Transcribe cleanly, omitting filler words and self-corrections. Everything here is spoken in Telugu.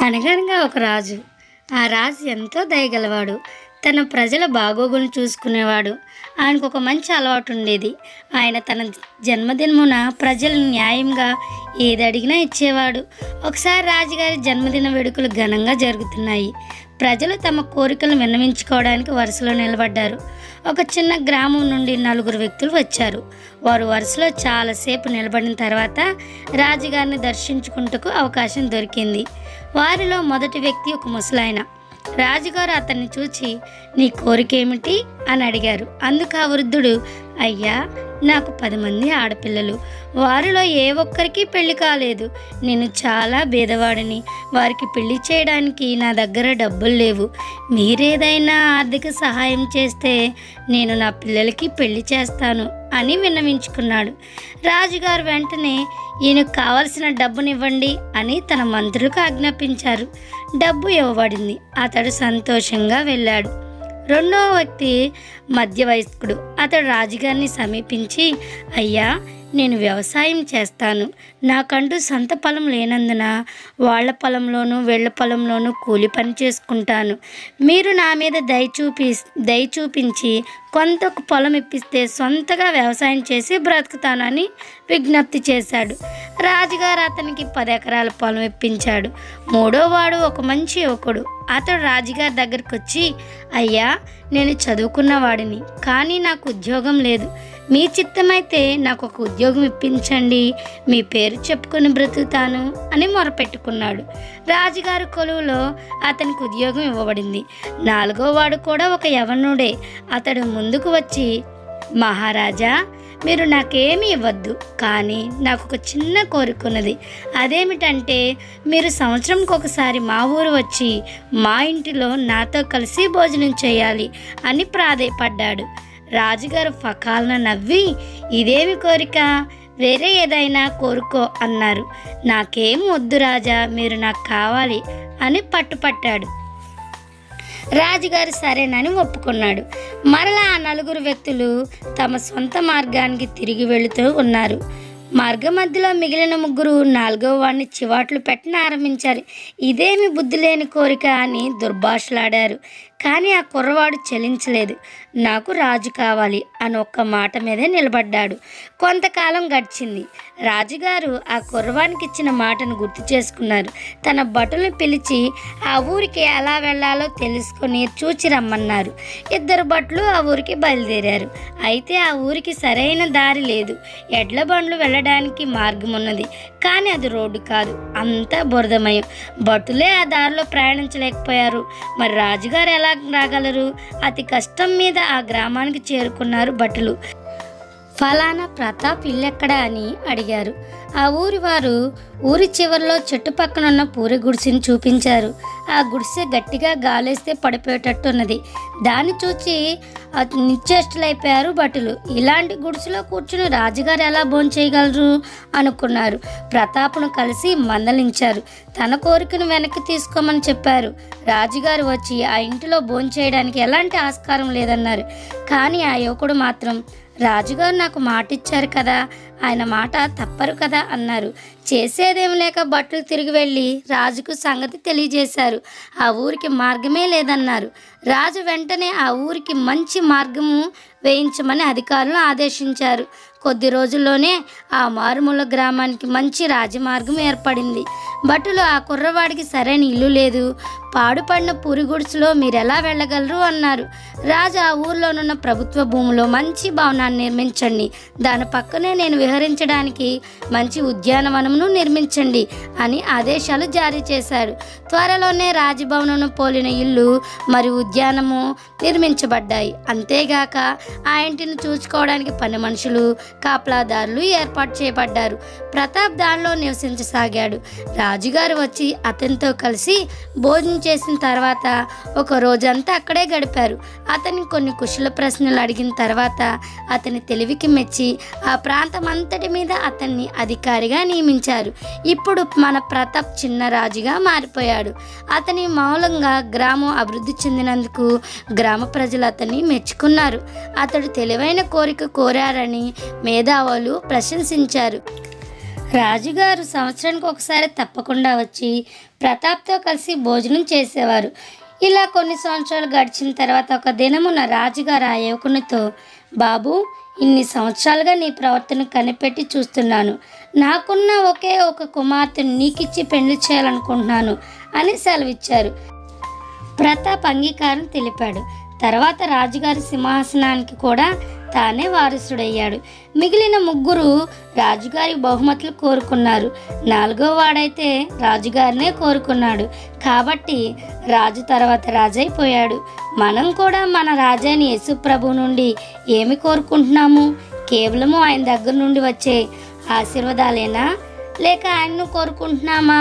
అనగనగా ఒక రాజు. ఆ రాజు ఎంతో దయగలవాడు. తన ప్రజల బాగోగులు చూసుకునేవాడు. ఆయనకు ఒక మంచి అలవాటు ఉండేది. ఆయన తన జన్మదినమున ప్రజలను న్యాయంగా ఏది అడిగినా ఇచ్చేవాడు. ఒకసారి రాజుగారి జన్మదిన వేడుకలు ఘనంగా జరుగుతున్నాయి. ప్రజలు తమ కోరికలను విన్నవించుకోవడానికి వరుసలో నిలబడ్డారు. ఒక చిన్న గ్రామం నుండి 4 వ్యక్తులు వచ్చారు. వారు వరుసలో చాలాసేపు నిలబడిన తర్వాత రాజుగారిని దర్శించుకుంటకు అవకాశం దొరికింది. వారిలో మొదటి వ్యక్తి ఒక ముసలాయన. రాజుగారు అతన్ని చూచి, నీ కోరిక ఏమిటి అని అడిగారు. అందుకు ఆ వృద్ధుడు, అయ్యా, నాకు 10 మంది ఆడపిల్లలు. వారిలో ఏ ఒక్కరికి పెళ్లి కాలేదు. నేను చాలా బీదవాడిని. వారికి పెళ్లి చేయడానికి నా దగ్గర డబ్బులు లేవు. మీరేదైనా ఆర్థిక సహాయం చేస్తే నేను నా పిల్లలకి పెళ్లి చేస్తాను అని విన్నవించుకున్నాడు. రాజుగారు వెంటనే ఈయనకు కావలసిన డబ్బునివ్వండి అని తన మంత్రులకు ఆజ్ఞాపించారు. డబ్బు ఇవ్వబడింది. అతడు సంతోషంగా వెళ్ళాడు. రెండవ వ్యక్తి మధ్య వయస్కుడు. అతడు రాజుగారిని సమీపించి, అయ్యా, నేను వ్యవసాయం చేస్తాను. నాకంటూ సొంత పొలం లేనందున వాళ్ళ పొలంలోనూ వీళ్ళ పొలంలోనూ కూలి పని చేసుకుంటాను. మీరు నా మీద దయ చూపించి కొంత పొలం ఇప్పిస్తే సొంతగా వ్యవసాయం చేసి బ్రతుకుతానని విజ్ఞప్తి చేశాడు. రాజుగారు అతనికి 10 ఎకరాల పొలం ఇప్పించాడు. మూడోవాడు ఒక మంచి యువకుడు. అతడు రాజుగారి దగ్గరికి వచ్చి, అయ్యా, నేను చదువుకున్నవాడిని, కానీ నాకు ఉద్యోగం లేదు. మీ చిత్తమైతే నాకు ఒక ఉద్యోగం ఇప్పించండి. మీ పేరు చెప్పుకొని బ్రతుకుతాను అని మొరపెట్టుకున్నాడు. రాజుగారి కొలువులో అతనికి ఉద్యోగం ఇవ్వబడింది. 4వ వాడు కూడా ఒక యవనుడే. అతడు ముందుకు వచ్చి, మహారాజా, మీరు నాకేమీ ఇవ్వద్దు, కానీ నాకు ఒక చిన్న కోరిక ఉన్నది. అదేమిటంటే, మీరు సంవత్సరంకి ఒకసారి మా ఊరు వచ్చి మా ఇంటిలో నాతో కలిసి భోజనం చేయాలి అని ప్రాధేయపడ్డాడు. రాజుగారు ఫకాలన నవ్వి, ఇదేమి కోరిక, వేరే ఏదైనా కోరుకో అన్నారు. నాకేం వద్దు రాజా, మీరు నాకు కావాలి అని పట్టుపట్టాడు. రాజుగారు సరేనని ఒప్పుకున్నాడు. మరలా ఆ 4 వ్యక్తులు తమ సొంత మార్గానికి తిరిగి వెళుతూ ఉన్నారు. మార్గ మధ్యలో మిగిలిన 3 4వ వాడిని చివాట్లు పెట్టిన ఆరంభించారు. ఇదేమి బుద్ధి లేని కోరిక అని దుర్భాషలాడారు. కానీ ఆ కుర్రవాడు చెలించలేదు. నాకు రాజు కావాలి అని ఒక్క మాట మీదే నిలబడ్డాడు. కొంతకాలం గడిచింది. రాజుగారు ఆ కుర్రవానికి ఇచ్చిన మాటను గుర్తు చేసుకున్నారు. తన భటులను పిలిచి ఆ ఊరికి ఎలా వెళ్ళాలో తెలుసుకొని చూచి రమ్మన్నారు. 2 భటులు ఆ ఊరికి బయలుదేరారు. అయితే ఆ ఊరికి సరైన దారి లేదు. ఎడ్ల బండ్లు వెళ్ళడానికి మార్గం ఉన్నది, కానీ అది రోడ్డు కాదు, అంతా బురదమయం. భటులే ఆ దారిలో ప్రయాణించలేకపోయారు. మరి రాజుగారు ఎలా రాగలరు? అతి కష్టం మీద ఆ గ్రామానికి చేరుకున్నారు భటులు. ఫలానా ప్రతాప్ ఇల్లెక్కడా అని అడిగారు. ఆ ఊరి వారు ఊరి చివరిలో చెట్టు పక్కనున్న పూరి గుడిసెని చూపించారు. ఆ గుడిసె గట్టిగా గాలేస్తే పడిపోయేటట్టున్నది. దాన్ని చూచి నిశ్చేష్టలైపోయారు భటులు. ఇలాంటి గుడిసెలో కూర్చుని రాజుగారు ఎలా భోంచేయగలరు అనుకున్నారు. ప్రతాప్ను కలిసి మందలించారు. తన కోరికను వెనక్కి తీసుకోమని చెప్పారు. రాజుగారు వచ్చి ఆ ఇంటిలో భోంచేయడానికి ఎలాంటి ఆస్కారం లేదన్నారు. కానీ ఆ యువకుడు మాత్రం, రాజుగారు నాకు మాట ఇచ్చారు కదా, ఆయన మాట తప్పరు కదా అన్నారు. చేసేదేం లేక భటులు తిరిగి వెళ్ళి రాజుకు సంగతి తెలియజేశారు. ఆ ఊరికి మార్గమే లేదన్నారు. రాజు వెంటనే ఆ ఊరికి మంచి మార్గము వేయించమని అధికారులను ఆదేశించారు. కొద్ది రోజుల్లోనే ఆ మారుమూల గ్రామానికి మంచి రాజమార్గం ఏర్పడింది. భటులు ఆ కుర్రవాడికి సరైన ఇల్లు లేదు, పాడుపడిన పూరి గుడిసెలో మీరెలా వెళ్ళగలరు అన్నారు. రాజు ఆ ఊర్లోనున్న ప్రభుత్వ భూమిలో మంచి భవనాన్ని నిర్మించండి, దాని పక్కనే నేను విహరించడానికి మంచి ఉద్యానవనమును నిర్మించండి అని ఆదేశాలు జారీ చేశాడు. త్వరలోనే రాజభవనను పోలిన ఇల్లు మరియు ఉద్యానము నిర్మించబడ్డాయి. అంతేగాక ఆ ఇంటిని చూసుకోవడానికి 10 మనుషులు, కాపలాదారులు ఏర్పాటు చేయబడ్డారు. ప్రతాప్ దానిలో నివసించసాగాడు. రాజుగారు వచ్చి అతనితో కలిసి భోజనం చేసిన తర్వాత ఒక రోజంతా అక్కడే గడిపారు. అతన్ని కొన్ని కుశల ప్రశ్నలు అడిగిన తర్వాత అతని తెలివికి మెచ్చి ఆ ప్రాంతం అంతటి మీద అతన్ని అధికారిగా నియమించారు. ఇప్పుడు మన ప్రతాప్ చిన్న రాజుగా మారిపోయాడు. అతని మూలంగా గ్రామం అభివృద్ధి చెందినందుకు గ్రామ ప్రజలు అతన్ని మెచ్చుకున్నారు. అతడు తెలివైన కోరిక కోరారని మేధావులు ప్రశంసించారు. రాజుగారు సంవత్సరానికి ఒకసారి తప్పకుండా వచ్చి ప్రతాప్తో కలిసి భోజనం చేసేవారు. ఇలా కొన్ని సంవత్సరాలు గడిచిన తర్వాత ఒక దినమున రాజుగారు ఆ యువకునితో, బాబు, ఇన్ని సంవత్సరాలుగా నీ ప్రవర్తన కనిపెట్టి చూస్తున్నాను. నాకున్న ఒకే ఒక కుమార్తెను నీకిచ్చి పెళ్లి చేయాలనుకుంటున్నాను అని సెలవిచ్చారు. ప్రతాప్ అంగీకారం తెలిపాడు. తర్వాత రాజుగారి సింహాసనానికి కూడా తానే వారసుడయ్యాడు. మిగిలిన ముగ్గురు రాజుగారి బహుమతులు కోరుకున్నారు. 4వ వాడైతే రాజుగారినే కోరుకున్నాడు. కాబట్టి రాజు తర్వాత రాజైపోయాడు. మనం కూడా మన రాజైన యేసు ప్రభు నుండి ఏమి కోరుకుంటున్నాము? కేవలము ఆయన దగ్గర నుండి వచ్చే ఆశీర్వాదాలేనా, లేక ఆయన్ను కోరుకుంటున్నామా?